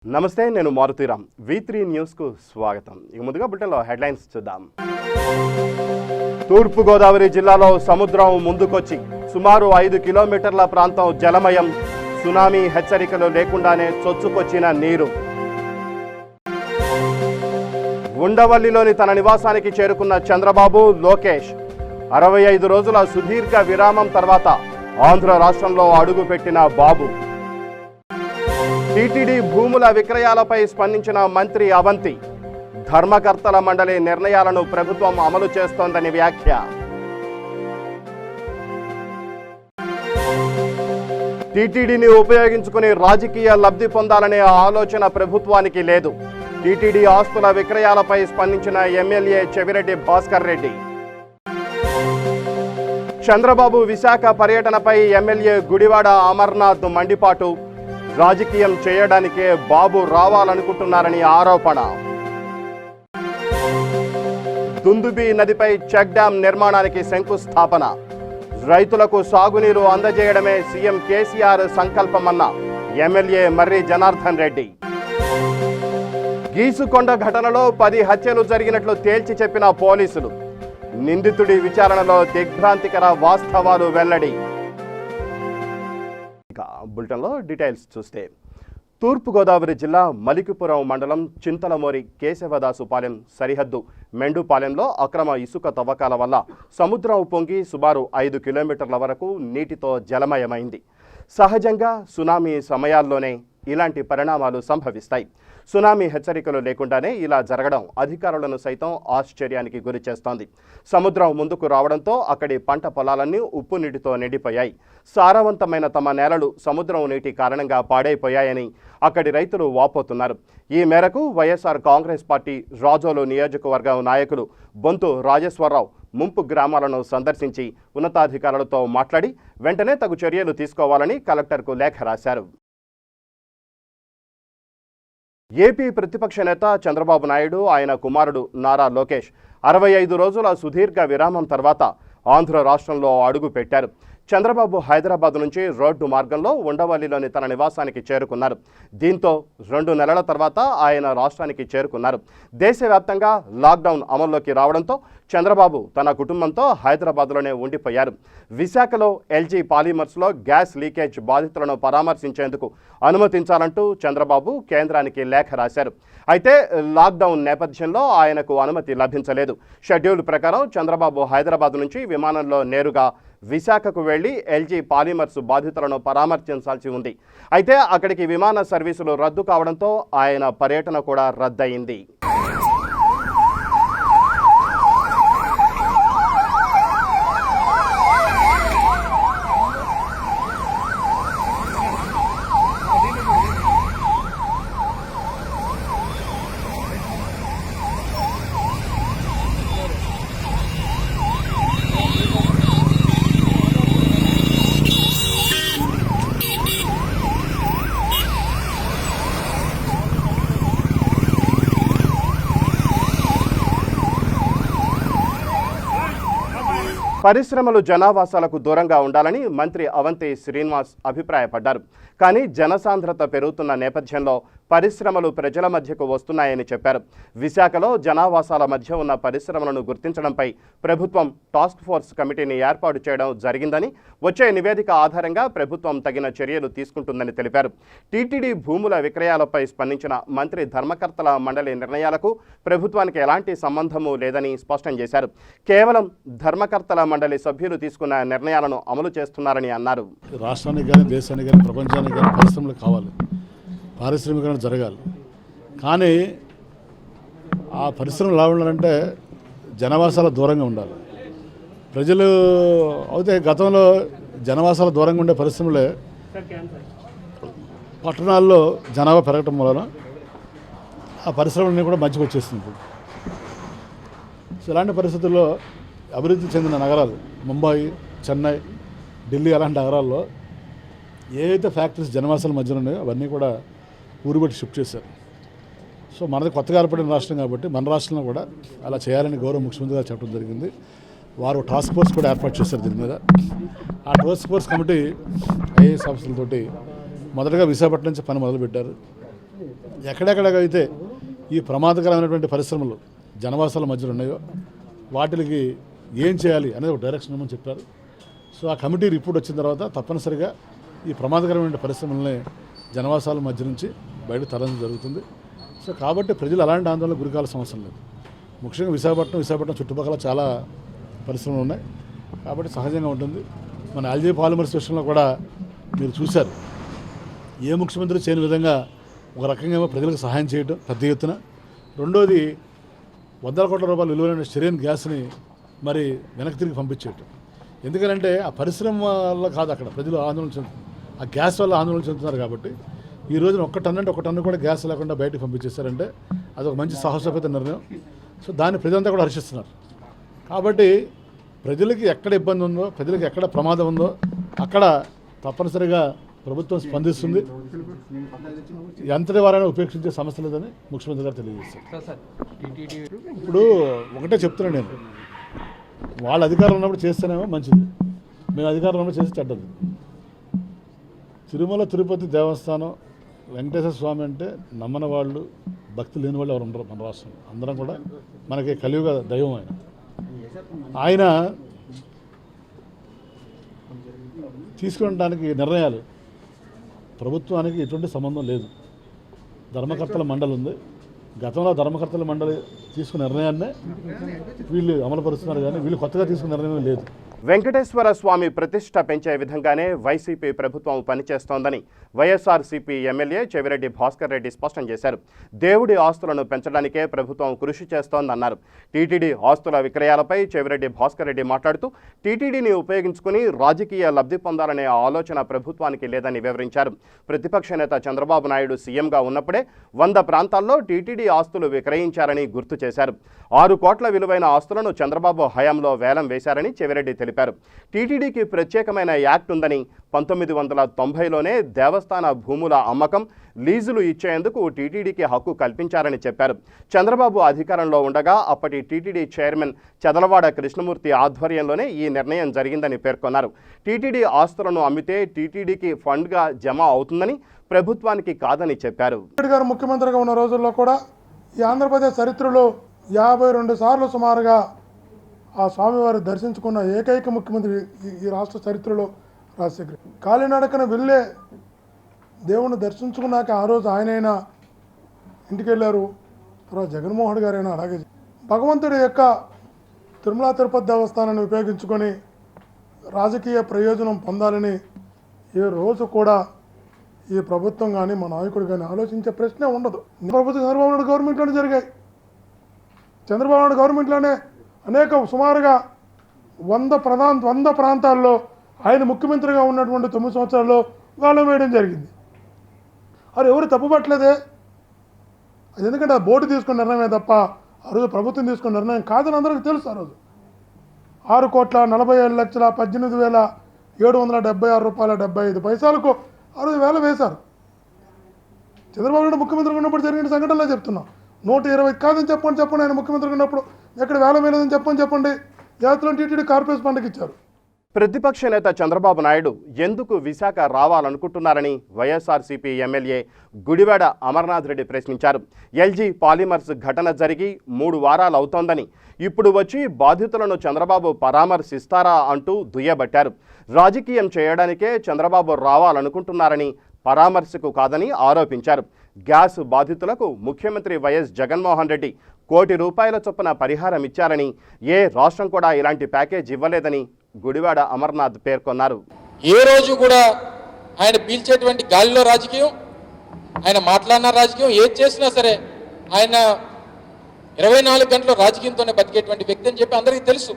నమస్తే, నేను మారుతీరామ్. V3 న్యూస్కు స్వాగతం. ఇక ముందుగా బులెటిన్లో హెడ్లైన్స్ చూద్దాం. తూర్పుగోదావరి జిల్లాలో సముద్రం ముందుకొచ్చి సుమారు 5 కిలోమీటర్ల ప్రాంతం జలమయం. సునామీ హెచ్చరికలు లేకుండానే చొచ్చుకొచ్చిన నీరు. ఉండవల్లిలోని తన నివాసానికి చేరుకున్న చంద్రబాబు, లోకేష్ 65 రోజుల సుదీర్ఘ విరామం తర్వాత ఆంధ్ర రాష్ట్రంలో అడుగుపెట్టిన బాబు. టీటీడీ భూముల విక్రయాలపై స్పందించిన మంత్రి అవంతి. ధర్మకర్తల మండలి నిర్ణయాలను ప్రభుత్వం అమలు చేస్తోందని వ్యాఖ్య. టీటీడీని ఉపయోగించుకుని రాజకీయ లబ్ధి పొందాలనే ఆలోచన ప్రభుత్వానికి లేదు. టీటీడీ ఆస్తుల విక్రయాలపై స్పందించిన ఎమ్మెల్యే చెవిరెడ్డి భాస్కర్ రెడ్డి. చంద్రబాబు విశాఖ పర్యటనపై ఎమ్మెల్యే గుడివాడ అమర్నాథ్ మండిపాటు. రాజకీయం చేయడానికే బాబు రావాలనుకుంటున్నారని ఆరోపణ. దుందుబి నదిపై చెక్ డ్యాం నిర్మాణానికి శంకుస్థాపన. రైతులకు సాగునీరు అందజేయడమే సీఎం కేసీఆర్ సంకల్పమన్న ఎమ్మెల్యే మర్రి జనార్దన్ రెడ్డి. గీసుకొండ ఘటనలో 10 హత్యలు జరిగినట్లు తేల్చి చెప్పిన పోలీసులు. నిందితుడి విచారణలో దిగ్భ్రాంతికర వాస్తవాలు వెల్లడి. బులెటిన్లో డీటెయిల్స్ చూస్తే, తూర్పుగోదావరి జిల్లా మలికిపురం మండలం చింతలమోరి కేశవదాసుపాలెం సరిహద్దు మెండుపాలెంలో అక్రమ ఇసుక తవ్వకాల వల్ల సముద్రం పొంగి సుమారు 5 కిలోమీటర్ల వరకు నీటితో జలమయమైంది. సహజంగా సునామీ సమయాల్లోనే ఇలాంటి పరిణామాలు సంభవిస్తాయి. సునామీ హెచ్చరికలు లేకుండానే ఇలా జరగడం అధికారులను సైతం ఆశ్చర్యానికి గురి చేస్తోంది. సముద్రం ముందుకు రావడంతో అక్కడి పంట పొలాలన్నీ ఉప్పు నీటితో నిండిపోయాయి. సారవంతమైన తమ నేలలు సముద్రం నీటి కారణంగా పాడైపోయాయని అక్కడి రైతులు వాపోతున్నారు. ఈ మేరకు వైఎస్ఆర్ కాంగ్రెస్ పార్టీ రాజోలు నియోజకవర్గం నాయకులు బొంతు రాజేశ్వరరావు ముంపు గ్రామాలను సందర్శించి ఉన్నతాధికారులతో మాట్లాడి వెంటనే తగు చర్యలు తీసుకోవాలని కలెక్టర్కు లేఖ రాశారు. ఏపీ ప్రతిపక్ష నేత చంద్రబాబు నాయుడు, ఆయన కుమారుడు నారా లోకేష్ 65 రోజుల సుదీర్ఘ విరామం తర్వాత ఆంధ్ర రాష్ట్రంలో అడుగు పెట్టారు. చంద్రబాబు హైదరాబాద్ నుంచి రోడ్డు మార్గంలో ఉండవల్లిలోని తన నివాసానికి చేరుకున్నారు. దీంతో 2 నెలల తర్వాత ఆయన రాష్ట్రానికి చేరుకున్నారు. దేశవ్యాప్తంగా లాక్డౌన్ అమల్లోకి రావడంతో చంద్రబాబు తన కుటుంబంతో హైదరాబాద్లోనే ఉండిపోయారు. విశాఖలో ఎల్జీ పాలిమర్స్లో గ్యాస్ లీకేజ్ బాధితులను పరామర్శించేందుకు అనుమతించాలంటూ చంద్రబాబు కేంద్రానికి లేఖ రాశారు. అయితే లాక్డౌన్ నేపథ్యంలో ఆయనకు అనుమతి లభించలేదు. షెడ్యూల్ ప్రకారం చంద్రబాబు హైదరాబాద్ నుంచి విమానంలో నేరుగా విశాఖకు వెళ్లి ఎల్జీ పాలిమర్స్ బాధితులను పరామర్శించాల్సి ఉంది. అయితే అక్కడికి విమాన సర్వీసులు రద్దు కావడంతో ఆయన పర్యటన కూడా రద్దయింది. పరిశ్రమలు జనావాసాలకు దూరంగా ఉండాలని మంత్రి అవంతి శ్రీనివాస్ అభిప్రాయపడ్డారు. కానీ జనసాంద్రత పెరుగుతున్న నేపథ్యంలో పరిశ్రమలు ప్రజల మధ్యకు వస్తున్నాయని చెప్పారు. విశాఖలో జనావాసాల మధ్య ఉన్న పరిశ్రమలను గుర్తించడంపై ప్రభుత్వం టాస్క్ ఫోర్స్ కమిటీని ఏర్పాటు చేయడం జరిగిందని, వచ్చే నివేదిక ఆధారంగా ప్రభుత్వం తగిన చర్యలు తీసుకుంటుందని తెలిపారు. టీటీడీ భూముల విక్రయాలపై స్పందించిన మంత్రి ధర్మకర్తల మండలి నిర్ణయాలకు ప్రభుత్వానికి ఎలాంటి సంబంధము లేదని స్పష్టం చేశారు. కేవలం ధర్మకర్తల మండలి సభ్యులు తీసుకున్న నిర్ణయాలను అమలు చేస్తున్నారని అన్నారు. రాష్ట్రానికి కానీ దేశానికి కానీ ప్రపంచానికి కానీ పరిశ్రమలు కావాలి, పారిశ్రామికరణ జరగాలి. కానీ ఆ పరిశ్రమలు ఎలా ఉండాలంటే జనవాసాల దూరంగా ఉండాలి. ప్రజలు అయితే గతంలో జనవాసాల దూరంగా ఉండే పరిశ్రమలే పట్టణాల్లో జనాభా పెరగటం వలన ఆ పరిశ్రమలన్నీ కూడా మధ్యకు వచ్చేస్తుంది. సో ఇలాంటి పరిస్థితుల్లో అభివృద్ధి చెందిన నగరాలు ముంబై, చెన్నై, ఢిల్లీ అలాంటి నగరాల్లో ఏదైతే ఫ్యాక్టరీస్ జనవాసాల మధ్యన ఉన్నాయో అవన్నీ కూడా ఊరుబట్టి షిఫ్ట్ చేశారు. సో మనది కొత్తగా ఏర్పడిన రాష్ట్రం కాబట్టి మన రాష్ట్రంలో కూడా అలా చేయాలని గౌరవ ముఖ్యమంత్రి గారు చెప్పడం జరిగింది. వారు టాస్క్ ఫోర్స్ కూడా ఏర్పాటు చేశారు దీని మీద. ఆ టాస్క్ ఫోర్స్ కమిటీ ఐఏఎస్ ఆఫీసర్లతోటి మొదటగా విశాఖపట్నం నుంచి పని మొదలుపెట్టారు. ఎక్కడెక్కడైతే ఈ ప్రమాదకరమైనటువంటి పరిశ్రమలు జనవాసాల మధ్యలో ఉన్నాయో వాటికి ఏం చేయాలి అనేది ఒక డైరెక్షన్ ఇవ్వమని చెప్పారు. సో ఆ కమిటీ రిపోర్ట్ వచ్చిన తర్వాత తప్పనిసరిగా ఈ ప్రమాదకరమైన పరిశ్రమలని జనవాసాల మధ్య నుంచి బయట తరలించడం జరుగుతుంది. సో కాబట్టి ప్రజలు అలాంటి ఆందోళన గురికాల్సిన అవసరం లేదు. ముఖ్యంగా విశాఖపట్నం చుట్టుపక్కల చాలా పరిశ్రమలు ఉన్నాయి కాబట్టి సహజంగా ఉంటుంది. మన ఎల్జీ పాలిమర్స్ విషయంలో కూడా మీరు చూశారు, ఏ ముఖ్యమంత్రి చేయని విధంగా ఒక రకంగా ప్రజలకు సహాయం చేయడం పెద్ద ఎత్తున. రెండోది వందల కోట్ల రూపాయలు విలువైన స్టెరీన్ గ్యాస్ని మరి వెనక్కి తిరిగి పంపించేయటం. ఎందుకంటే ఆ పరిశ్రమ వల్ల కాదు అక్కడ ప్రజలు ఆందోళన చెందుతున్నారు, ఆ గ్యాస్ వల్ల ఆందోళన చెందుతున్నారు. కాబట్టి ఈ రోజున ఒక టన్ను కూడా గ్యాస్ లేకుండా బయటకు పంపించేశారంటే అదొక మంచి సాహసోపేత నిర్ణయం. సో దాన్ని ప్రజలంతా కూడా హర్షిస్తున్నారు. కాబట్టి ప్రజలకి ఎక్కడ ఇబ్బంది ఉందో, ప్రజలకు ఎక్కడ ప్రమాదం ఉందో అక్కడ తప్పనిసరిగా ప్రభుత్వం స్పందిస్తుంది. ఎంతటి వారైనా ఉపేక్షించే సమస్య లేదని ముఖ్యమంత్రి గారు తెలియజేస్తారు. ఇప్పుడు ఒకటే చెప్తున్నాను నేను, వాళ్ళ అధికారం ఉన్నప్పుడు చేస్తేనేమో మంచిది, మేము అధికారం ఉన్నప్పుడు చేసి చెడ్డది. తిరుమల తిరుపతి దేవస్థానం వెంకటేశ్వర స్వామి అంటే నమ్మని వాళ్ళు, భక్తి లేని వాళ్ళు ఎవరు ఉండరు మన రాష్ట్రంలో. అందరం కూడా మనకి కలియుగ దైవం ఆయన తీసుకునడానికి నిర్ణయాలు ప్రభుత్వానికి ఎటువంటి సంబంధం లేదు. ధర్మకర్తల మండలి ఉంది. గతంలో ధర్మకర్తల మండలి తీసుకున్న నిర్ణయాన్నే వీళ్ళు అమలుపరుస్తున్నారు, కానీ వీళ్ళు కొత్తగా తీసుకున్న నిర్ణయం లేదు. వెంకటేశ్వర స్వామి ప్రతిష్ట పెంచే విధంగానే వైసీపీ ప్రభుత్వం పనిచేస్తోందని వైఎస్ఆర్సీపీ ఎమ్మెల్యే చెవిరెడ్డి భాస్కర్ రెడ్డి స్పష్టం చేశారు. దేవుడి ఆస్తులను పెంచడానికే ప్రభుత్వం కృషి చేస్తోందన్నారు. టీటీడీ ఆస్తుల విక్రయాలపై చెవిరెడ్డి భాస్కర్ రెడ్డి మాట్లాడుతూ టీటీడీని ఉపయోగించుకుని రాజకీయ లబ్ధి పొందాలనే ఆలోచన ప్రభుత్వానికి లేదని వివరించారు. ప్రతిపక్ష నేత చంద్రబాబు నాయుడు సీఎంగా ఉన్నప్పుడే 100 ప్రాంతాల్లో టీటీడీ ఆస్తులు విక్రయించారని గుర్తు చేశారు. 6 కోట్ల విలువైన ఆస్తులను చంద్రబాబు హయాంలో వేలం వేశారని చెవిరెడ్డి తెలిపారు. టీటీడీకి ప్రత్యేకమైన యాక్ట్ ఉందని 1990లోనే దేవస్థాన భూముల అమ్మకం, లీజులు ఇచ్చేందుకు టీటీడీకి హక్కు కల్పించారని చెప్పారు. చంద్రబాబు అధికారంలో ఉండగా అప్పటి టీటీడీ చైర్మన్ చదలవాడ కృష్ణమూర్తి ఆధ్వర్యంలోనే ఈ నిర్ణయం జరిగిందని పేర్కొన్నారు. టీటీడీ ఆస్తులను అమ్మితే టీటీడీకి ఫండ్గా జమ అవుతుందని, ప్రభుత్వానికి కాదని చెప్పారు. ముఖ్యమంత్రిగా ఉన్న రోజుల్లో కూడా ఈ ఆంధ్రప్రదేశ్ చరిత్రలో 52 సార్లు సుమారుగా ఆ స్వామివారి దర్శించుకున్న ఏకైక ముఖ్యమంత్రి ఈ రాష్ట్ర చరిత్రలో రాజశేఖర్. కాలినడకన వెళ్ళే దేవుణ్ణి దర్శించుకున్నాక ఆ రోజు ఆయనైనా ఇంటికి వెళ్ళారు, తర్వాత జగన్మోహన్ గారైనా అలాగే. భగవంతుడి యొక్క తిరుమల తిరుపతి దేవస్థానాన్ని ఉపయోగించుకొని రాజకీయ ప్రయోజనం పొందాలని ఏ రోజు కూడా ఈ ప్రభుత్వం కానీ మా నాయకుడు కానీ ఆలోచించే ప్రశ్నే ఉండదు. ప్రభుత్వం చంద్రబాబు నాయుడు గవర్నమెంట్లోనే జరిగాయి. చంద్రబాబు నాయుడు గవర్నమెంట్లోనే అనేక సుమారుగా 100 ప్రాంతాల్లో ఆయన ముఖ్యమంత్రిగా ఉన్నటువంటి 9 సంవత్సరాల్లో వేలం వేయడం జరిగింది. అది ఎవరు తప్పుపట్టలేదే. అది ఎందుకంటే ఆ బోర్డు తీసుకున్న నిర్ణయమే తప్ప ఆ రోజు ప్రభుత్వం తీసుకున్న నిర్ణయం కాదని అందరికీ తెలుసు. ఆ రోజు 6,47,18,776 రూపాయల 75 పైసలకు ఆ రోజు వేలం వేశారు. చంద్రబాబు నాయుడు ముఖ్యమంత్రిగా ఉన్నప్పుడు జరిగిన సంఘటనలే చెప్తున్నాం. 120 కాదని చెప్పండి. ఆయన ముఖ్యమంత్రిగా ఉన్నప్పుడు ఎక్కడ వేలం వేయలేదని చెప్పండి. జాతీయ టీటీడీ కార్పొరేషన్ ఫండ్కి ఇచ్చారు. ప్రతిపక్ష నేత చంద్రబాబు నాయుడు ఎందుకు విశాఖ రావాలనుకుంటున్నారని వైఎస్ఆర్సీపీ ఎమ్మెల్యే గుడివాడ అమర్నాథ్ రెడ్డి ప్రశ్నించారు. ఎల్జీ పాలిమర్స్ ఘటన జరిగి 3 వారాలు అవుతోందని, ఇప్పుడు వచ్చి బాధితులను చంద్రబాబు పరామర్శిస్తారా అంటూ దుయ్యబట్టారు. రాజకీయం చేయడానికే చంద్రబాబు రావాలనుకుంటున్నారని, పరామర్శకు కాదని ఆరోపించారు. గ్యాస్ బాధితులకు ముఖ్యమంత్రి వైఎస్ జగన్మోహన్ రెడ్డి ₹1 కోటి చొప్పున పరిహారం ఇచ్చారని, ఏ రాష్ట్రం కూడా ఇలాంటి ప్యాకేజ్ ఇవ్వలేదని గుడివాడ అమర్నాథ్ పేర్కొన్నారు. ఏ రోజు కూడా ఆయన పీల్చేటువంటి గాలిలో రాజకీయం, ఆయన మాట్లాడిన రాజకీయం, ఏది చేసినా సరే ఆయన 24 గంటలు రాజకీయంతోనే బతికేటువంటి వ్యక్తి అని చెప్పి అందరికీ తెలుసు.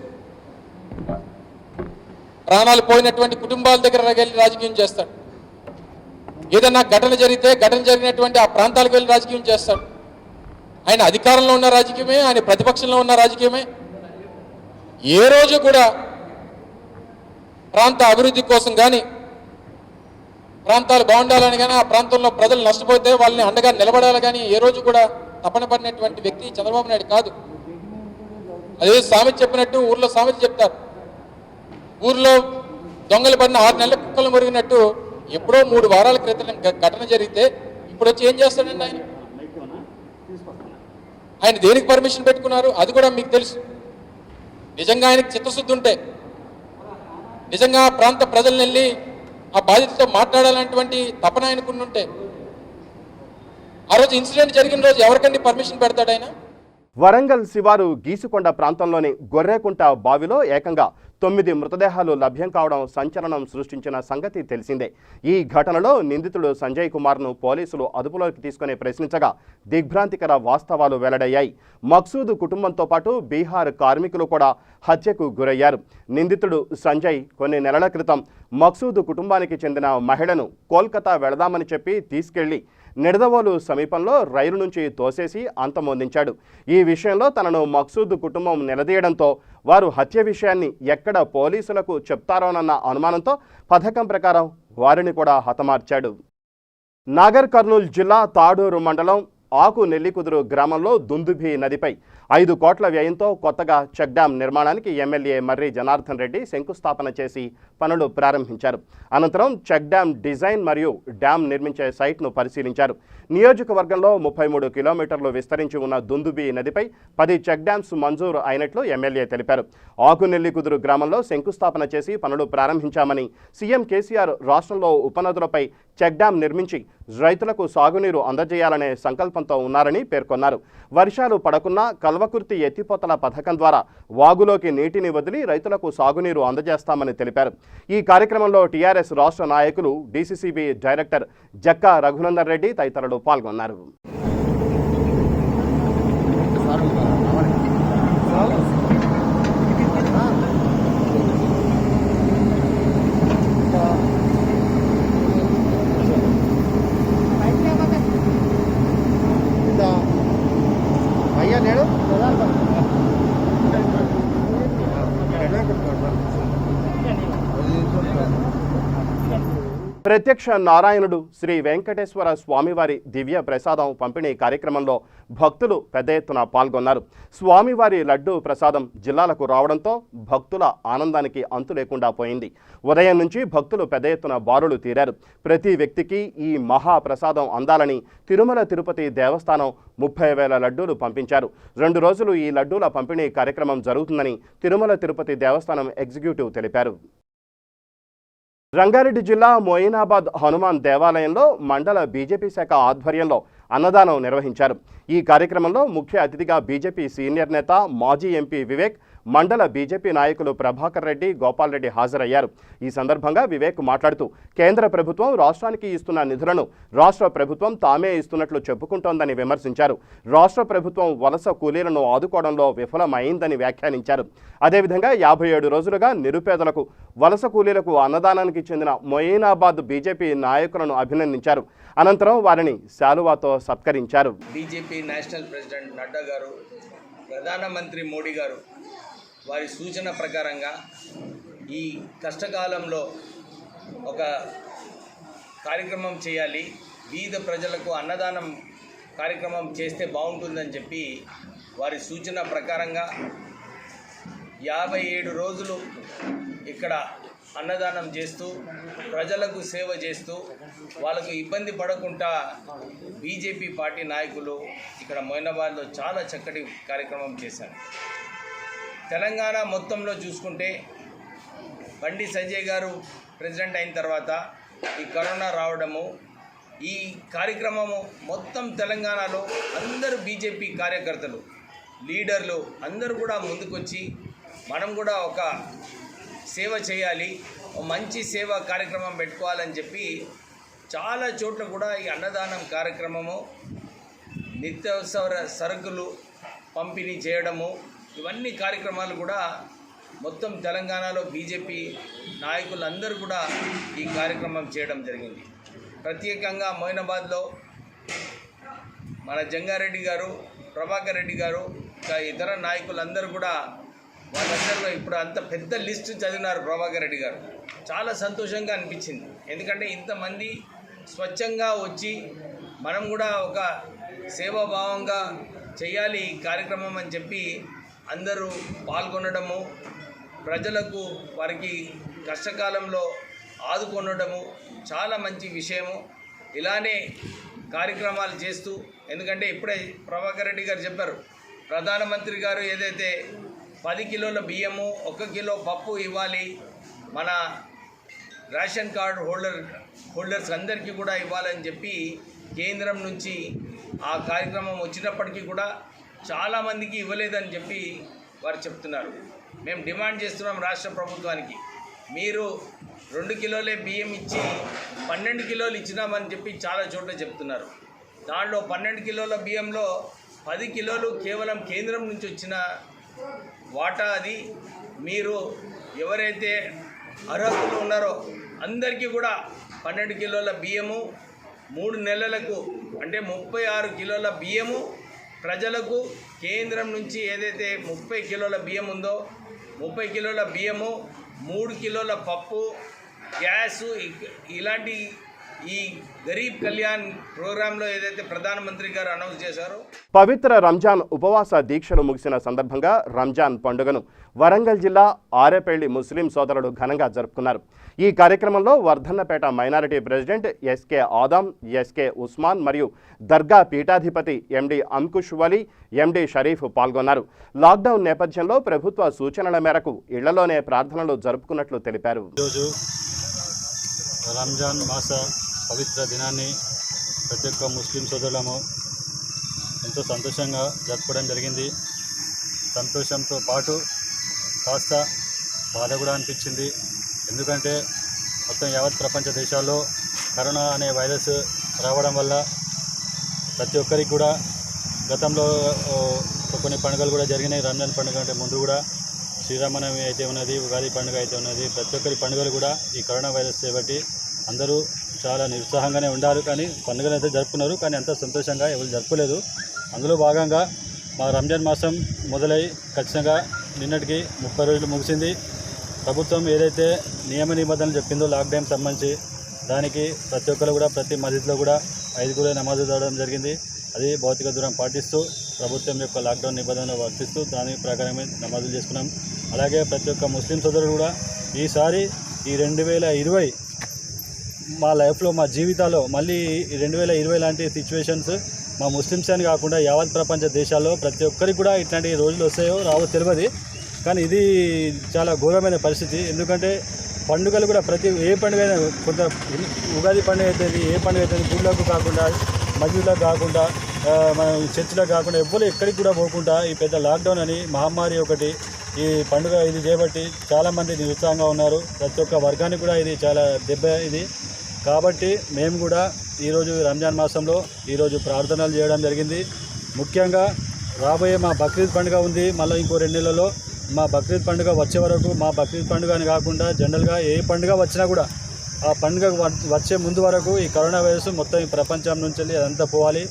ప్రాణాలు పోయినటువంటి కుటుంబాల దగ్గర వెళ్ళి రాజకీయం చేస్తాడు. ఏదన్నా ఘటన జరిగినటువంటి ఆ ప్రాంతాలకు వెళ్ళి రాజకీయం చేస్తాడు. ఆయన అధికారంలో ఉన్న రాజకీయమే, ఆయన ప్రతిపక్షంలో ఉన్న రాజకీయమే. ఏ రోజు కూడా ప్రాంత అభివృద్ధి కోసం కానీ, ప్రాంతాలు బాగుండాలని కానీ, ఆ ప్రాంతంలో ప్రజలు నష్టపోతే వాళ్ళని అండగా నిలబడాలి కానీ ఏ రోజు కూడా తపన పడినటువంటి వ్యక్తి చంద్రబాబు నాయుడు కాదు. అదే సామెత చెప్పినట్టు ఊర్లో సామెత చెప్తారు. ఊర్లో దొంగలు పడిన 6 నెలల కుక్కలు మురిగినట్టు ఎప్పుడో 3 వారాల క్రితం ఘటన జరిగితే ఇప్పుడు వచ్చి ఏం చేస్తాడండి ఆయన? ఆయన దేనికి పర్మిషన్ పెట్టుకున్నారు అది కూడా మీకు తెలుసు. నిజంగా ఆయనకి చిత్తశుద్ధి ఉంటే, నిజంగా ఆ ప్రాంత ప్రజలను వెళ్ళి ఆ బాధితులతో మాట్లాడాలన్నటువంటి తపన ఆయనకుంటుంటే, ఆ రోజు ఇన్సిడెంట్ జరిగిన రోజు ఎవరికండి పర్మిషన్ పెడతాడు ఆయన? వరంగల్ శివారు గీసుకొండ ప్రాంతంలోని గొర్రెకుంట బావిలో ఏకంగా 9 మృతదేహాలు లభ్యం కావడం సంచలనం సృష్టించిన సంగతి తెలిసిందే. ఈ ఘటనలో నిందితుడు సంజయ్ కుమార్ను పోలీసులు అదుపులోకి తీసుకుని ప్రశ్నించగా దిగ్భ్రాంతికర వాస్తవాలు వెల్లడయ్యాయి. మక్సూద్ కుటుంబంతో పాటు బీహార్ కార్మికులు కూడా హత్యకు గురయ్యారు. నిందితుడు సంజయ్ కొన్ని నెలల క్రితం మక్సూద్ కుటుంబానికి చెందిన మహిళను కోల్కతా వెళదామని చెప్పి తీసుకెళ్లి నిడదవోలు సమీపంలో రైలు నుంచి తోసేసి అంతమొందించాడు. ఈ విషయంలో తనను మక్సూద్ కుటుంబం నిలదీయడంతో వారు హత్య విషయాన్ని ఎక్కడ పోలీసులకు చెప్తారోనన్న అనుమానంతో పథకం ప్రకారం వారిని కూడా హతమార్చాడు. నాగర్ కర్నూలు జిల్లా తాడూరు మండలం ఆకు నెల్లికుదురు గ్రామంలో దుందుభి నదిపై 5 కోట్ల వ్యయంతో కొత్తగా చెక్ డ్యాం నిర్మాణానికి ఎమ్మెల్యే మర్రి జనార్దన్ రెడ్డి శంకుస్థాపన చేసి పనులు ప్రారంభించారు. అనంతరం చెక్ డ్యాం డిజైన్ మరియు డ్యాం నిర్మించే సైట్ను పరిశీలించారు. నియోజకవర్గంలో 33 కిలోమీటర్లు విస్తరించి ఉన్న దుందుభి నదిపై 10 చెక్ డ్యామ్స్ మంజూరు అయినట్లు ఎమ్మెల్యే తెలిపారు. ఆకునెల్లికుదురు గ్రామంలో శంకుస్థాపన చేసి పనులు ప్రారంభించామని, సీఎం కేసీఆర్ రాష్ట్రంలో ఉపనదులపై చెక్ డ్యాం నిర్మించి రైతులకు సాగునీరు అందజేయాలనే సంకల్పంతో ఉన్నారని పేర్కొన్నారు. వర్షాలు పడకున్నా కల్వకుర్తి ఎత్తిపోతల పథకం ద్వారా వాగులోకి నీటిని వదిలి రైతులకు సాగునీరు అందజేస్తామని తెలిపారు. ఈ కార్యక్రమంలో టీఆర్ఎస్ రాష్ట్ర నాయకులు, డీసీసీబీ డైరెక్టర్ జక్కా రఘునందన్ రెడ్డి తదితరులు పాల్గొన్నారు. ప్రత్యక్ష నారాయణుడు శ్రీ వెంకటేశ్వర స్వామివారి దివ్య ప్రసాదం పంపిణీ కార్యక్రమంలో భక్తులు పెద్ద ఎత్తున పాల్గొన్నారు. స్వామివారి లడ్డూ ప్రసాదం జిల్లాలకు రావడంతో భక్తుల ఆనందానికి అంతు లేకుండా పోయింది. ఉదయం నుంచి భక్తులు పెద్ద ఎత్తున బారులు తీరారు. ప్రతి వ్యక్తికి ఈ మహా ప్రసాదం అందాలని తిరుమల తిరుపతి దేవస్థానం 30,000 లడ్డూలు పంపించారు. 2 రోజులు ఈ లడ్డూల పంపిణీ కార్యక్రమం జరుగుతుందని తిరుమల తిరుపతి దేవస్థానం ఎగ్జిక్యూటివ్ తెలిపారు. రంగారెడ్డి జిల్లా మొయినాబాద్ హనుమాన్ దేవాలయంలో మండల బీజేపీ శాఖ ఆధ్వర్యంలో అన్నదానం నిర్వహించారు. ఈ కార్యక్రమంలో ముఖ్య అతిథిగా బీజేపీ సీనియర్ నేత, మాజీ ఎంపీ వివేక్, మండల బీజేపీ నాయకులు ప్రభాకర్ రెడ్డి, గోపాల్ రెడ్డి హాజరయ్యారు. ఈ సందర్భంగా వివేక్ మాట్లాడుతూ కేంద్ర ప్రభుత్వం రాష్ట్రానికి ఇస్తున్న నిధులను రాష్ట్ర ప్రభుత్వం తామే ఇస్తున్నట్లు చెప్పుకుంటోందని విమర్శించారు. రాష్ట్ర ప్రభుత్వం వలస కూలీలను ఆదుకోవడంలో విఫలమైందని వ్యాఖ్యానించారు. అదేవిధంగా 57 రోజులుగా నిరుపేదలకు, వలస కూలీలకు అన్నదానానికి చెందిన మొయినాబాద్ బీజేపీ నాయకులను అభినందించారు. అనంతరం వారిని శాలువాతో సత్కరించారు. బీజేపీ నేషనల్ ప్రెసిడెంట్ నడ్డా గారు, ప్రధానమంత్రి మోడీ గారు వారి సూచన ప్రకారంగా ఈ కష్టకాలంలో ఒక కార్యక్రమం చేయాలి, బీద ప్రజలకు అన్నదానం కార్యక్రమం చేస్తే బాగుంటుందని చెప్పి వారి సూచన ప్రకారంగా 57 రోజులు ఇక్కడ అన్నదానం చేస్తూ ప్రజలకు సేవ చేస్తూ వాళ్ళకు ఇబ్బంది పడకుండా బీజేపీ పార్టీ నాయకులు ఇక్కడ మొయినాబాద్లో చాలా చక్కటి కార్యక్రమం చేశారు. తెలంగాణ మొత్తంలో చూసుకుంటే బండి సంజయ్ గారు ప్రెసిడెంట్ అయిన తర్వాత ఈ కరోనా రావడము, ఈ కార్యక్రమము మొత్తం తెలంగాణలో అందరూ బీజేపీ కార్యకర్తలు, లీడర్లు అందరూ కూడా ముందుకొచ్చి మనం కూడా ఒక సేవ చేయాలి, మంచి సేవా కార్యక్రమం పెట్టుకోవాలని చెప్పి చాలా చోట్ల కూడా ఈ అన్నదానం కార్యక్రమము, నిత్యావసర సరుకులు పంపిణీ చేయడము, ఇవన్నీ కార్యక్రమాలు కూడా మొత్తం తెలంగాణలో బీజేపీ నాయకులందరూ కూడా ఈ కార్యక్రమం చేయడం జరిగింది. ప్రత్యేకంగా మొయినాబాద్లో మన జంగారెడ్డి గారు, ప్రభాకర్ రెడ్డి గారు, ఇంకా ఇతర నాయకులందరూ కూడా వాళ్ళందరూ ఇప్పుడు అంత పెద్ద లిస్టు చదివినారు. ప్రభాకర్ రెడ్డి గారు చాలా సంతోషంగా అనిపించింది. ఎందుకంటే ఇంతమంది స్వచ్ఛంగా వచ్చి మనం కూడా ఒక సేవాభావంగా చేయాలి ఈ కార్యక్రమం అని చెప్పి అందరూ పాల్గొనడము, ప్రజలకు వారికి కష్టకాలంలో ఆదుకొనడము చాలా మంచి విషయము. ఇలానే కార్యక్రమాలు చేస్తూ, ఎందుకంటే ఇప్పుడే ప్రభాకర్ రెడ్డి గారు చెప్పారు, ప్రధానమంత్రి గారు ఏదైతే 10 కిలోల బియ్యము 1 కిలో పప్పు ఇవ్వాలి, మన రేషన్ కార్డు హోల్డర్స్ అందరికీ కూడా ఇవ్వాలని చెప్పి కేంద్రం నుంచి ఆ కార్యక్రమం వచ్చినప్పటికీ కూడా చాలామందికి ఇవ్వలేదని చెప్పి వారు చెప్తున్నారు. మేము డిమాండ్ చేస్తున్నాం రాష్ట్ర ప్రభుత్వానికి, మీరు 2 కిలోలే బియ్యం ఇచ్చి 12 కిలోలు ఇచ్చినామని చెప్పి చాలా చోట్ల చెప్తున్నారు. దాంట్లో 12 కిలోల బియ్యంలో 10 కిలోలు కేవలం కేంద్రం నుంచి వచ్చిన వాటా. అది మీరు ఎవరైతే అర్హతలు ఉన్నారో అందరికీ కూడా 12 కిలోల బియ్యము 3 నెలలకు, అంటే 36 కిలోల బియ్యము ప్రజలకు కేంద్రం నుంచి ఏదైతే 30 కిలోల బియ్యం ఉందో 30 కిలోల బియ్యము, 3 కిలోల పప్పు, గ్యాసు, ఇలాంటి ఈ గరీబ్ కళ్యాణ్ ప్రోగ్రాంలో ఏదైతే ప్రధానమంత్రి గారు అనౌన్స్ చేశారో. పవిత్ర రంజాన్ ఉపవాస దీక్షలు ముగిసిన సందర్భంగా రంజాన్ పండుగను వరంగల్ జిల్లా ఆరేపల్లి ముస్లిం సోదరులు ఘనంగా జరుపుకున్నారు. ఈ కార్యక్రమంలో Vardhannapet minority president SK Adam, SK Usman మరియు దర్గా పీఠాధిపతి ఎండి అంకుష్ వలి, ఎండి షరీఫ్ పాల్గొన్నారు. లాక్డౌన్ నేపథ్యంలో ప్రభుత్వ సూచనల మేరకు ఇళ్లలోనే ప్రార్థనలు జరుపుకున్నట్లు తెలిపారు. రంజాన్ మాస పవిత్ర దినాన్ని ప్రతి ఒక్క ముస్లిం సోదరులము ఎంతో సంతోషంగా జరుపుకోవడం జరిగింది. సంతోషంతో పాటు కాస్త బాధ కూడా అనిపించింది. ఎందుకంటే మొత్తం యావత్ ప్రపంచ దేశాల్లో కరోనా అనే వైరస్ రావడం వల్ల ప్రతి ఒక్కరికి కూడా గతంలో కొన్ని పండుగలు కూడా జరిగినాయి. రంజాన్ పండుగ అంటే ముందు కూడా శ్రీరామనవమి అయితే ఉన్నది, ఉగాది పండుగ అయితే ఉన్నది. ప్రతి ఒక్కరి పండుగలు కూడా ఈ కరోనా వైరస్ చేపట్టి అందరూ చాలా నిరుత్సాహంగానే ఉండారు. కానీ పండుగలు అయితే జరుపుకున్నారు, కానీ అంత సంతోషంగా ఎవరు జరుపుకోలేదు. అందులో భాగంగా మా రంజాన్ మాసం మొదలై ఖచ్చితంగా నిన్నటికి 30 రోజులు ముగిసింది. ప్రభుత్వం ఏదైతే నియమ నిబంధనలు చెప్పిందో లాక్డౌన్ సంబంధించి దానికి ప్రతి ఒక్కరు కూడా ప్రతి మస్జిద్లో కూడా 5 నమాజులు చదవడం జరిగింది. అది భౌతిక దూరం పాటిస్తూ ప్రభుత్వం యొక్క లాక్డౌన్ నిబంధనలు వర్తిస్తూ దాని ప్రకారమే నమాజులు చేసుకున్నాం. అలాగే ప్రతి ఒక్క ముస్లిం సోదరులు కూడా ఈసారి ఈ 2020 మా లైఫ్లో, మా జీవితాల్లో మళ్ళీ 2020 లాంటి సిచ్యువేషన్స్ మా ముస్లిమ్స్ అని కాకుండా యావత్ ప్రపంచ దేశాల్లో ప్రతి ఒక్కరికి కూడా ఇట్లాంటి రోజులు వస్తాయో రావో తెలియదు. కానీ ఇది చాలా ఘోరమైన పరిస్థితి. ఎందుకంటే పండుగలు కూడా ఏ పండుగ అయినా, కొంత ఉగాది పండుగ అవుతుంది, ఏ పండుగ అవుతుంది, గుళ్ళకు కాకుండా, మస్జిద్లకు కాకుండా, మన చర్చిలకు కాకుండా ఎవ్వరు ఎక్కడికి కూడా పోకుండా ఈ పెద్ద లాక్డౌన్ అని మహమ్మారి ఒకటి ఈ పండుగ ఇది చేయబట్టి చాలామంది నిరుత్సాహంగా ఉన్నారు. ప్రతి ఒక్క వర్గానికి కూడా ఇది చాలా దెబ్బ ఇది. కాబట్టి మేము కూడా ఈరోజు రంజాన్ మాసంలో ఈరోజు ప్రార్థనలు చేయడం జరిగింది. ముఖ్యంగా రాబోయే మా బక్రీద్ పండుగ ఉంది, మళ్ళీ ఇంకో 2 నెలల్లో మా బక్రీద్ పండుగ వచ్చే వరకు, మా బక్రీద్ పండుగ అని కాకుండా జనరల్గా ఏ పండుగ వచ్చినా కూడా ఆ పండుగ వచ్చే ముందు వరకు ఈ కరోనా వైరస్ మొత్తం ఈ ప్రపంచం నుంచి అదంతా పోవాలి.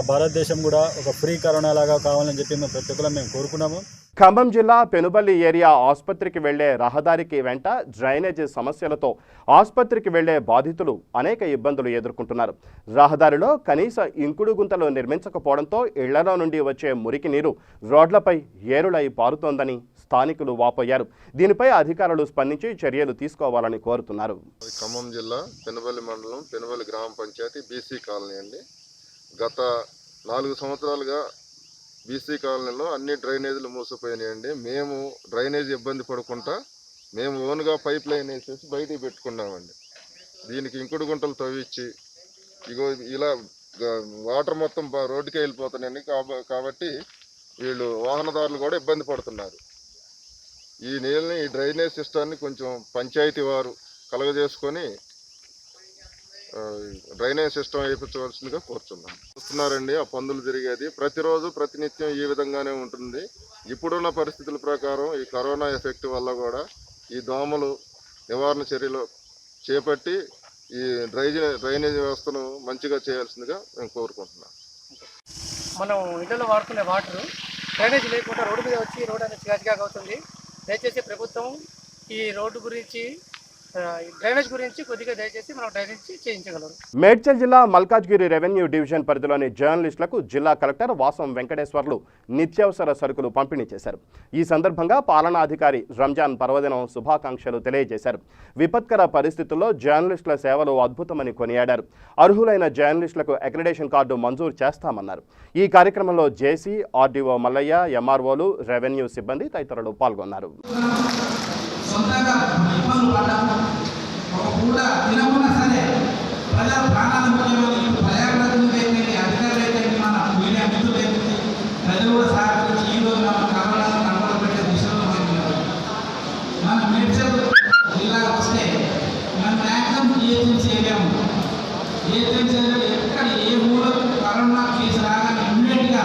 భారతదేశం కూడా ఒక ఫ్రీ కరోనా లాగా కావాలని చెప్పి మేము ప్రతి ఒక్కరు మేము కోరుకున్నాము. ఖమ్మం జిల్లా పెనుబల్లి ఏరియా ఆసుపత్రికి వెళ్లే రహదారికి వెంట డ్రైనేజ్ సమస్యలతో ఆసుపత్రికి వెళ్లే బాధితులు అనేక ఇబ్బందులు ఎదుర్కొంటున్నారు. రహదారిలో కనీస ఇంకుడు గుంతలు నిర్మించకపోవడంతో ఇళ్లలో నుండి వచ్చే మురికి నీరు రోడ్లపై ఏరులై పారుతోందని స్థానికులు వాపోయారు. దీనిపై అధికారులు స్పందించి చర్యలు తీసుకోవాలని కోరుతున్నారు. ఖమ్మం జిల్లా పెనుబల్లి మండలం పెనుబల్లి గ్రామ పంచాయతీ బీసీ కాలనీ అండి. గత 4 సంవత్సరాలుగా బీసీ కాలనీలో అన్ని డ్రైనేజీలు మూసిపోయినాయండి. మేము డ్రైనేజ్ ఇబ్బంది పడుకుంటా మేము ఓన్గా పైప్ లైన్ వేసేసి బయటికి పెట్టుకున్నామండి. దీనికి ఇంకుడు గుంటలు తవ్వించి ఇగో ఇలా వాటర్ మొత్తం రోడ్డుకే వెళ్ళిపోతున్నాయండి. కాబట్టి వీళ్ళు వాహనదారులు కూడా ఇబ్బంది పడుతున్నారు. ఈ నీళ్ళని, ఈ డ్రైనేజ్ సిస్టాన్ని కొంచెం పంచాయతీ వారు కలగజేసుకొని డ్రైనేజ్ సిస్టమ్ వేయించవలసిందిగా కోరుతున్నాం. చూస్తున్నారండి ఆ పందులు తిరిగేది ప్రతిరోజు ప్రతినిత్యం ఈ విధంగానే ఉంటుంది. ఇప్పుడున్న పరిస్థితుల ప్రకారం ఈ కరోనా ఎఫెక్ట్ వల్ల కూడా ఈ దోమలు నివారణ చర్యలు చేపట్టి ఈ డ్రైనేజ్ వ్యవస్థను మంచిగా చేయాల్సిందిగా మేము కోరుకుంటున్నాం. మనం ఇళ్లలో వాడుకునే వాటర్ డ్రైనేజ్ లేకుండా రోడ్డు మీద వచ్చి రోడ్డు అనేది చికాచికాగా అవుతుంది. దయచేసి ప్రభుత్వం ఈ రోడ్డు గురించి డ్రైనేజ్ గురించి కొద్దిగా దయచేసి మనం డ్రైనేజ్ చేయించగలరు. మేడ్చల్ జిల్లా మల్కాజ్గిరి రెవెన్యూ డివిజన్ పరిధిలోని జర్నలిస్టులకు జిల్లా కలెక్టర్ వాసం వెంకటేశ్వర్లు నిత్యావసర సరుకులు పంపిణీ చేశారు. ఈ సందర్భంగా పాలనాధికారి రంజాన్ పర్వదినం శుభాకాంక్షలు తెలియజేశారు. విపత్కర పరిస్థితుల్లో జర్నలిస్టుల సేవలు అద్భుతమని కొనియాడారు. అర్హులైన జర్నలిస్టులకు అక్రిడేషన్ కార్డు మంజూరు చేస్తామన్నారు. ఈ కార్యక్రమంలో జేసీ, ఆర్డీఓ మల్లయ్య, ఎంఆర్ఓలు, రెవెన్యూ సిబ్బంది తదితరులు పాల్గొన్నారు. సొంతంగా ఇబ్బందులు పడ్డాము. ఒక పూట తినకున్నా సరే ప్రజల ప్రాణాలు ముఖ్యమని ప్రజాప్రతినిధులు అయిపోయింది, అధికారులు అయిపోయింది, మన మీడియా మిత్రులు అయిపోయింది, ప్రజలు కూడా సహకరించి ఈరోజు మన కరోనాను కంట్రోల్ పెట్టే దిశలో మన మేడ్చల్ జిల్లా వస్తే మన మ్యాక్సిమం జిహెచ్ఎంసీ ఏరియాము. జిహెచ్ఎంసీ ఏరియాలో ఎక్కడ ఏ ఊళ్ళో కరోనా కేసు రాగానే ఇమ్మీడియట్గా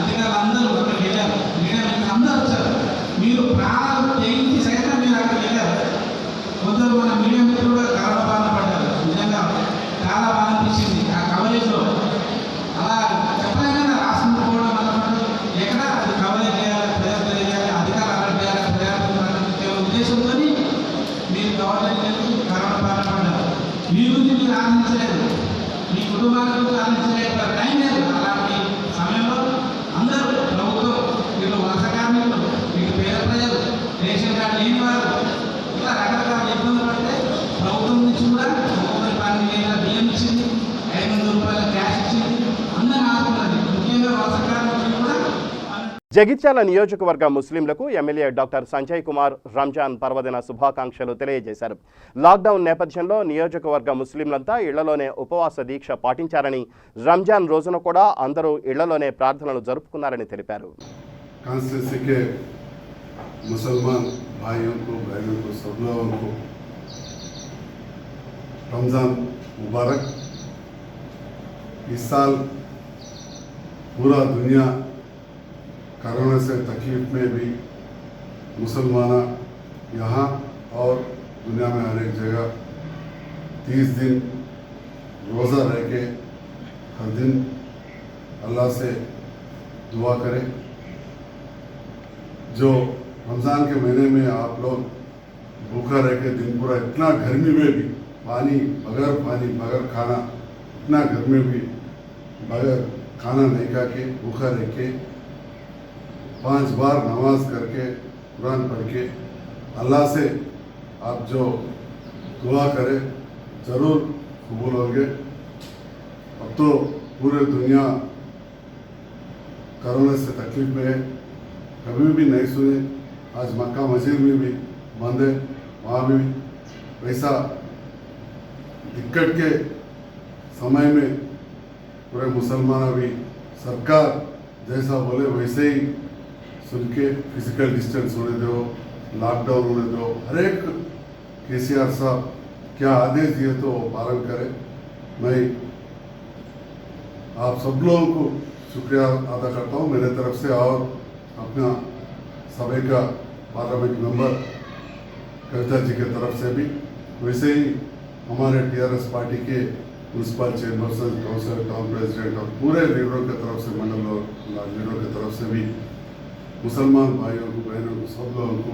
అధికారులు అందరూ అక్కడ వెళ్ళారు. మీడియా అందరూ వచ్చారు. మీరు ప్రాణాలు తెగించి సైతం మీరు అక్కడ వెళ్ళారు. కొందరు మన మీడియా మిత్రులు కూడా కరోనా బాధ పడ్డారు. నిజంగా చాలా బాధ అనిపించింది ఆ కవరేజ్లో. అలా చెప్పలేక రాష్ట్రం కూడా మన ఎక్కడ అది కవరేజ్ చేయాలి, ప్రజలు తెలియాలి, అధికారులు అలర్ట్ చేయాలి, ప్రజాప్రతినిధుల ఉద్దేశంతో మీరు గవర్నమెంట్ కరోనా బాధ పడ్డారు. మీ గురించి మీరు ఆనందించలేదు, మీ కుటుంబాల గురించి ఆనందించలేదు, టైం లేదు. అలాంటి సమయంలో అందరూ ప్రభుత్వం, వీళ్ళు వలస కార్మికులు, వీళ్ళు పేద ప్రజలు, రేషన్ కార్డు లేని వారు, ఇలా రకరకాల ఇబ్బందులు పడితే ప్రభుత్వం నుంచి కూడా 12,000 బియ్యం ఇచ్చింది, 500 రూపాయల క్యాష్ ఇచ్చింది, అందరిని ఆదుకున్నది. ముఖ్యంగా వలస కార్మికులు కూడా. జగిత్యాల నియోజకవర్గ ముస్లింలకు ఎమ్మెల్యే డాక్టర్ సంజయ్ కుమార్ రంజాన్ పర్వదిన శుభాకాంక్షలు తెలియజేశారు. లాక్డౌన్ నేపథ్యంలో నియోజకవర్గ ముస్లింలంతా ఇళ్లలోనే ఉపవాస దీక్ష పాటించారని, రంజాన్ రోజున కూడా అందరూ ఇళ్లలోనే ప్రార్థనలు జరుపుకున్నారని తెలిపారు. कॉन्स्टिट्यूंसी के मुसलमान भाइयों को, बहनों को, सब लोगों को रमज़ान मुबारक। इस साल पूरा दुनिया कोरोना से तकलीफ में भी मुसलमान यहाँ और दुनिया में हर एक जगह 30 दिन रोज़ा रह के हर दिन अल्लाह से दुआ करें। जो रमज़ान के महीने में आप लोग भूखा रह के दिन पूरा, इतना गर्मी में भी पानी बगैर खाना, इतना गर्मी भी बगैर खाना नहीं खा के भूखा रह के 5 बार नमाज करके कुरान पढ़ के अल्लाह से आप जो दुआ करें ज़रूर कबूल होंगे। अब तो पूरे दुनिया कोरोना से तकलीफ में है, कभी भी नहीं सुने। आज मक्का मस्जिद में भी बंद है, वहाँ भी वैसा दिक्कत के समय में पूरे मुसलमान भी सरकार जैसा बोले वैसे ही सुन के फिजिकल डिस्टेंस होने दो, लॉकडाउन होने दो, हर एक केसीआर साहब क्या आदेश दिए तो पालन करें। मैं आप सब लोगों को शुक्रिया अदा करता हूँ मेरे तरफ से और अपना सभी का पार्लियामेंट मेंबर कविता जी की तरफ से भी, वैसे ही हमारे टीआरएस पार्टी के municipal chairperson, councillor, town president और पूरे लीडरों की तरफ से, मंडल और लीडरों की तरफ से भी मुसलमान भाइयों को, बहनों को, सब लोगों को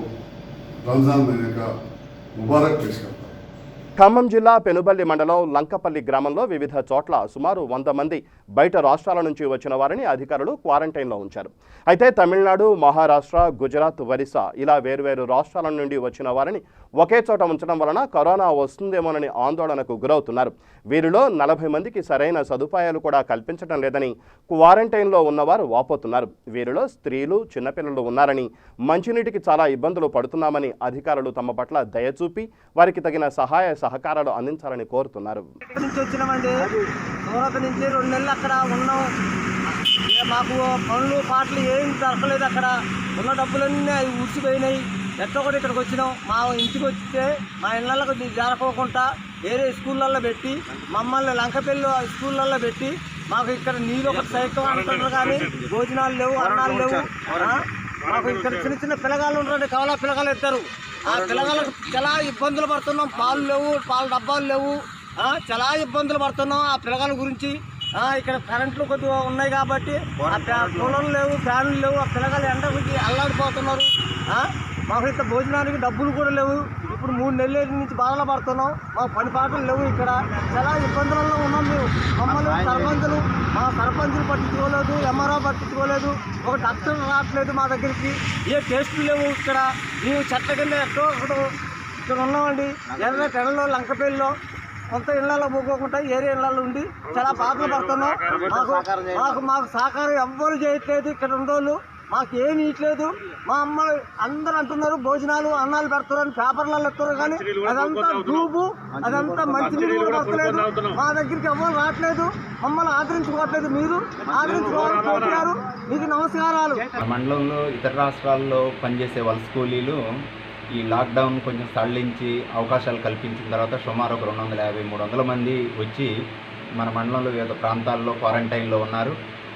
रमज़ान महीने का मुबारक पेश करता हूँ। ఖమ్మం జిల్లా పెనుబల్లి మండలం లంకపల్లి గ్రామంలో వివిధ చోట్ల సుమారు 100 మంది బయట రాష్ట్రాల నుంచి వచ్చిన వారిని అధికారులు క్వారంటైన్లో ఉంచారు. అయితే తమిళనాడు, మహారాష్ట్ర, గుజరాత్, ఒరిస్సా ఇలా వేర్వేరు రాష్ట్రాల నుండి వచ్చిన వారిని ఒకే చోట ఉంచడం వలన కరోనా వస్తుందేమోనని ఆందోళనకు గురవుతున్నారు. వీరిలో 40 మందికి సరైన సదుపాయాలు కూడా కల్పించడం లేదని క్వారంటైన్లో ఉన్నవారు వాపోతున్నారు. వీరిలో స్త్రీలు, చిన్నపిల్లలు ఉన్నారని, మంచినీటికి చాలా ఇబ్బందులు పడుతున్నామని అధికారులు తమ పట్ల దయచూపి వారికి తగిన సహాయ సహకారాలు అందించాలని కోరుతున్నారు. మాకు పనులు పాటలు ఏం దొరకలేదు. అక్కడ ఉన్న డబ్బులన్నీ అవి ఊడ్చిపోయినాయి. ఎట్లా కూడా ఇక్కడికి వచ్చినాం. మా ఇంటికి వస్తే మా ఇళ్ళకు జారకోకుండా వేరే స్కూళ్ళల్లో పెట్టి, మమ్మల్ని లంకపల్లి స్కూళ్ళల్లో పెట్టి, మాకు ఇక్కడ నీళ్ళు ఒక సైతం అంటున్నారు కానీ భోజనాలు లేవు, అన్నాలు లేవు. మాకు ఇక్కడ చిన్న చిన్న పిల్లగాళ్ళు ఉంటారండి, కవలా పిల్లగాళ్ళు ఎత్తారు. ఆ పిల్లగాళ్ళకు చాలా ఇబ్బందులు పడుతున్నాం. పాలు లేవు, పాల డబ్బాలు లేవు, చాలా ఇబ్బందులు పడుతున్నాం ఆ పిల్లగాళ్ళ గురించి. ఇక్కడ కరెంట్లు కొద్దిగా ఉన్నాయి కాబట్టి పొలం లేవు, ఫ్యాన్లు లేవు. ఆ పిల్లగాళ్ళు ఎండకి అల్లాడిపోతున్నారు. మాకు ఇక్కడ భోజనానికి డబ్బులు కూడా లేవు. ఇప్పుడు 3 నెలల నుంచి బాధలు పడుతున్నాం. మా పని పాటలు లేవు. ఇక్కడ చాలా ఇబ్బందులలో ఉన్నాం మేము. మమ్మల్ని మా సర్పంచులు పట్టించుకోలేదు, ఎంఆర్ఓ పట్టించుకోలేదు, ఒక డాక్టర్ రావట్లేదు మా దగ్గరికి, ఏ టెస్టులు లేవు. ఇక్కడ మేము చెట్ల కింద ఎక్కడో ఇక్కడ ఉన్నామండి. ఎర్రలో లంకపల్లిలో కొంత ఇళ్లలో పోకోకుండా ఏరే ఇళ్లలో ఉండి చాలా బాధలు పడుతున్నాం. మాకు సహకారం ఎవ్వరు చేయట్లేదు. ఇక్కడ ఉండోళ్ళు మాకు ఏమి ఇట్లేదు. మా అమ్మలు అందరూ అంటున్నారు భోజనాలు అన్నాలు పెడతారని పేపర్లలో ఎత్తారు, కానీ అదంతా డూబు, అదంతా మంచినీళ్ళు కూడా పడతలేదు. మా దగ్గరికి ఎవ్వరు రావట్లేదు, మమ్మల్ని ఆదరించుకోవట్లేదు. మీరు ఆదరించుకోవారు. మీకు నమస్కారాలు. మండలంలో ఇతర రాష్ట్రాల్లో పనిచేసే వలస కూలీలు ఈ లాక్డౌన్ కొంచెం సడలించి అవకాశాలు కల్పించిన తర్వాత సుమారు ఒక 250-300 మంది వచ్చి మన మండలంలో వివిధ ప్రాంతాల్లో క్వారంటైన్లో ఉన్నారు.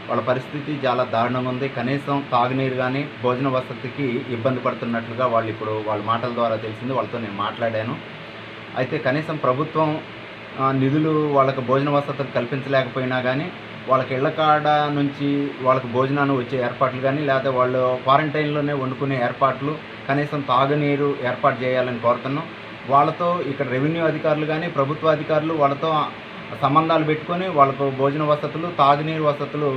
వాళ్ళ పరిస్థితి చాలా దారుణంగా ఉంది. కనీసం తాగునీరు కానీ భోజన వసతికి ఇబ్బంది పడుతున్నట్లుగా వాళ్ళు ఇప్పుడు వాళ్ళ మాటల ద్వారా తెలిసింది. వాళ్ళతో నేను మాట్లాడాను. అయితే కనీసం ప్రభుత్వం నిధులు వాళ్ళకి భోజన వసతులు కల్పించలేకపోయినా కానీ వాళ్ళకి ఇళ్ల కాడ నుంచి వాళ్ళకి భోజనాన్ని వచ్చే ఏర్పాట్లు కానీ లేదా వాళ్ళు క్వారంటైన్లోనే వండుకునే ఏర్పాట్లు, కనీసం తాగునీరు ఏర్పాటు చేయాలని కోరుతున్నాం. వాళ్ళతో ఇక్కడ రెవెన్యూ అధికారులు కానీ ప్రభుత్వ అధికారులు వాళ్ళతో సంబంధాలు పెట్టుకొని వాళ్ళకు భోజన వసతులు, తాగునీరు వసతులు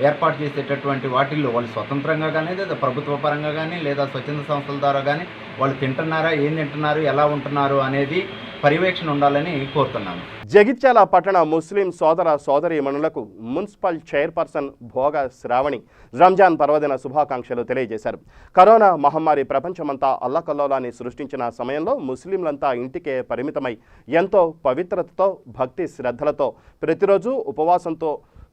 ఏర్పాటు చేసేటటువంటి వాటిల్లో వాళ్ళు స్వతంత్రంగా కానీ లేదా ప్రభుత్వ పరంగా కానీ లేదా స్వచ్ఛంద సంస్థల ద్వారా కానీ వాళ్ళు తింటున్నారా, ఏం తింటున్నారు, ఎలా ఉంటున్నారు అనేది పర్యవేక్షణ ఉండాలని కోరుతున్నాను. జగిత్యాల పట్టణ ముస్లిం సోదర సోదరీమణులకు మున్సిపల్ చైర్పర్సన్ భోగ శ్రావణి రంజాన్ పర్వదిన శుభాకాంక్షలు తెలియజేశారు. కరోనా మహమ్మారి ప్రపంచమంతా అల్లకల్లోలాన్ని సృష్టించిన సమయంలో ముస్లింలంతా ఇంటికే పరిమితమై ఎంతో పవిత్రతతో భక్తి శ్రద్ధలతో ప్రతిరోజు ఉపవాసంతో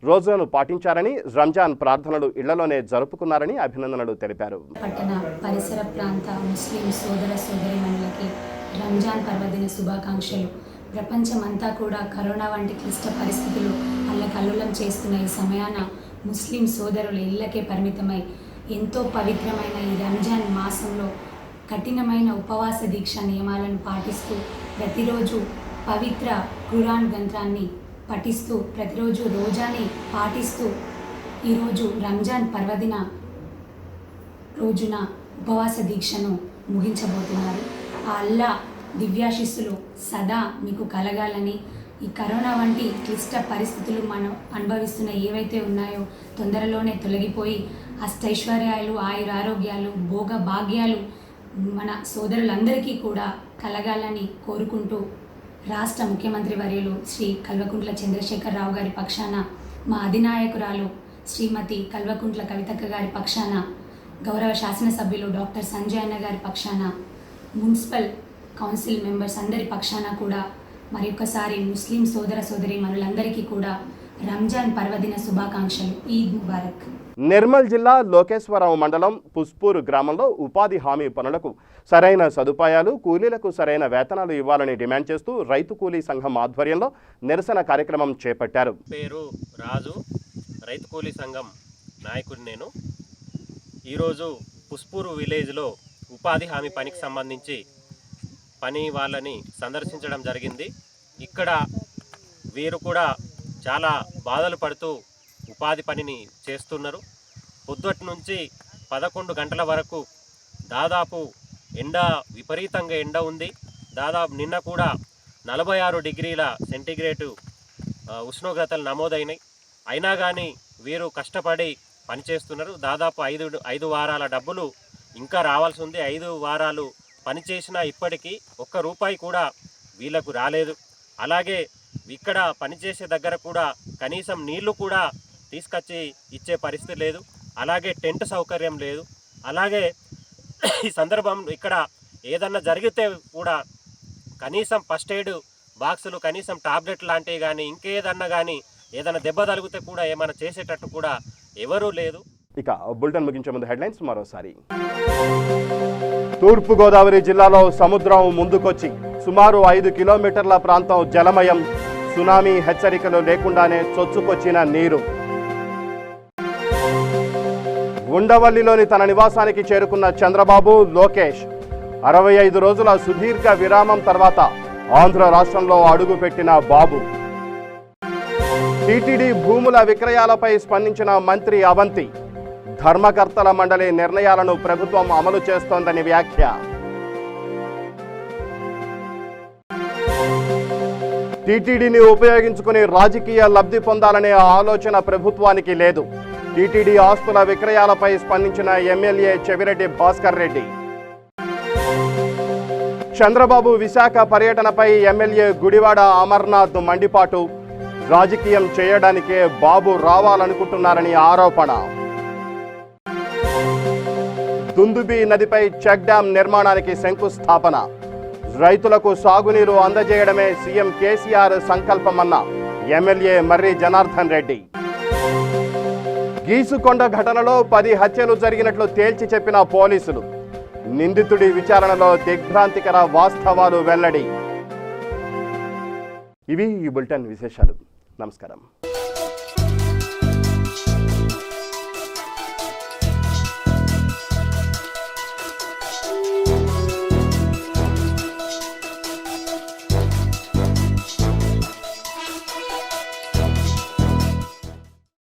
రోజులను పాటించారని, రంజాన్ ప్రార్థనలు ఇళ్లలోనే జరుపుకున్నారని అభినందనలు తెలిపారు. పట్టణ పరిసర ప్రాంత ముస్లిం సోదర సోదరీమణులకి రంజాన్ పర్వదిన శుభాకాంక్షలు. ప్రపంచమంతా కూడా కరోనా వంటి క్లిష్ట పరిస్థితులు అల్లకల్లోలం చేస్తున్న ఈ సమయాన ముస్లిం సోదరులు ఇళ్లకే పరిమితమై ఎంతో పవిత్రమైన ఈ రంజాన్ మాసంలో కఠినమైన ఉపవాస దీక్ష నియమాలను పాటిస్తూ ప్రతిరోజు పవిత్ర ఖురాన్ గ్రంథాన్ని పఠిస్తూ ప్రతిరోజు రోజాని పాటిస్తూ ఈరోజు రంజాన్ పర్వదిన రోజున ఉపవాస దీక్షను ముగించబోతున్నారు. ఆ అల్లా దివ్యాశిస్సులు సదా మీకు కలగాలని, ఈ కరోనా వంటి క్లిష్ట పరిస్థితులు మనం అనుభవిస్తున్న ఏవైతే ఉన్నాయో తొందరలోనే తొలగిపోయి అష్టైశ్వర్యాలు, ఆయురారోగ్యాలు, భోగ భాగ్యాలు మన సోదరులందరికీ కూడా కలగాలని కోరుకుంటూ రాష్ట్ర ముఖ్యమంత్రి వర్యులు శ్రీ కల్వకుంట్ల చంద్రశేఖరరావు గారి పక్షాన, మా అధినాయకురాలు శ్రీమతి కల్వకుంట్ల కవితక్క గారి పక్షాన, గౌరవ శాసనసభ్యులు డాక్టర్ సంజయ్ అన్న గారి పక్షాన, మున్సిపల్ కౌన్సిల్ మెంబర్స్ అందరి పక్షాన కూడా మరొకసారి ముస్లిం సోదర సోదరీమణులందరికీ కూడా రంజాన్ పర్వదిన శుభాకాంక్షలు. ఈద్ ముబారక్. నిర్మల్ జిల్లా లోకేశ్వరం మండలం పుష్పూరు గ్రామంలో ఉపాధి హామీ పనులకు సరైన సదుపాయాలు, కూలీలకు సరైన వేతనాలు ఇవ్వాలని డిమాండ్ చేస్తూ రైతు కూలీ సంఘం ఆధ్వర్యంలో నిరసన కార్యక్రమం చేపట్టారు. పేరు రాజు, రైతు కూలీ సంఘం నాయకుడు నేను. ఈరోజు పుష్పూరు విలేజ్లో ఉపాధి హామీ పనికి సంబంధించి పని వాళ్ళని సందర్శించడం జరిగింది. ఇక్కడ వీరు కూడా చాలా బాధలు పడుతూ ఉపాధి పనిని చేస్తున్నారు. పొద్దుటి నుంచి 11 గంటల వరకు దాదాపు విపరీతంగా ఎండ ఉంది. దాదాపు నిన్న కూడా 46 డిగ్రీల సెంటీగ్రేడు ఉష్ణోగ్రతలు నమోదైనాయి. అయినా కానీ వీరు కష్టపడి పనిచేస్తున్నారు. దాదాపు 5 వారాల డబ్బులు ఇంకా రావాల్సి ఉంది. 5 వారాలు పనిచేసినా ఇప్పటికీ ₹1 కూడా వీళ్ళకు రాలేదు. అలాగే ఇక్కడ పనిచేసే దగ్గర కూడా కనీసం నీళ్లు కూడా తీసుకొచ్చి ఇచ్చే పరిస్థితి లేదు. అలాగే టెంట్ సౌకర్యం లేదు. అలాగే ఈ సందర్భం ఇక్కడ ఏదన్నా జరిగితే కూడా కనీసం ఫస్ట్ ఎయిడ్ బాక్సులు, కనీసం టాబ్లెట్ లాంటివి కానీ ఇంకేదన్నా కానీ ఏదైనా దెబ్బ తగిలితే కూడా ఏమైనా చేసేటట్టు కూడా ఎవరూ లేదు. ఇక బులెటిన్ ముగించే ముందు హెడ్లైన్స్ మరోసారి. తూర్పుగోదావరి జిల్లాలో సముద్రం ముందుకొచ్చి సుమారు 5 కిలోమీటర్ల ప్రాంతం జలమయం. సునామీ హెచ్చరికలు లేకుండానే చొచ్చుకొచ్చిన నీరు. ఉండవల్లిలోని తన నివాసానికి చేరుకున్న చంద్రబాబు, లోకేష్ 65 రోజుల సుదీర్ఘ విరామం తర్వాత ఆంధ్ర రాష్ట్రంలో అడుగుపెట్టిన బాబు. టీటీడీ భూముల విక్రయాలపై స్పందించిన మంత్రి అవంతి. ధర్మకర్తల మండలి నిర్ణయాలను ప్రభుత్వం అమలు చేస్తోందని వ్యాఖ్య. టీటీడీని ఉపయోగించుకుని రాజకీయ లబ్ధి పొందాలనే ఆలోచన ప్రభుత్వానికి లేదు. టీటీడీ ఆస్తుల విక్రయాలపై స్పందించిన ఎమ్మెల్యే చెవిరెడ్డి భాస్కర్ రెడ్డి. చంద్రబాబు విశాఖ పర్యటనపై ఎమ్మెల్యే గుడివాడ అమర్నాథ్ మండిపాటు. రాజకీయం చేయడానికే బాబు రావాలనుకుంటున్నారని ఆరోపణ. దుందుబి నదిపై చెక్ డ్యాం నిర్మాణానికి శంకుస్థాపన. రైతులకు సాగునీరు అందజేయడమే సీఎం కేసీఆర్ సంకల్పమన్న ఎమ్మెల్యే మర్రి జనార్దన్ రెడ్డి. గీసుకొండ ఘటనలో 10 హత్యలు జరిగినట్లు తేల్చి చెప్పిన పోలీసులు. నిందితుడి విచారణలో దిగ్భ్రాంతికర వాస్తవాలు వెల్లడి. ఇవి ఈ బులెటిన్ విశేషాలు. నమస్కారం.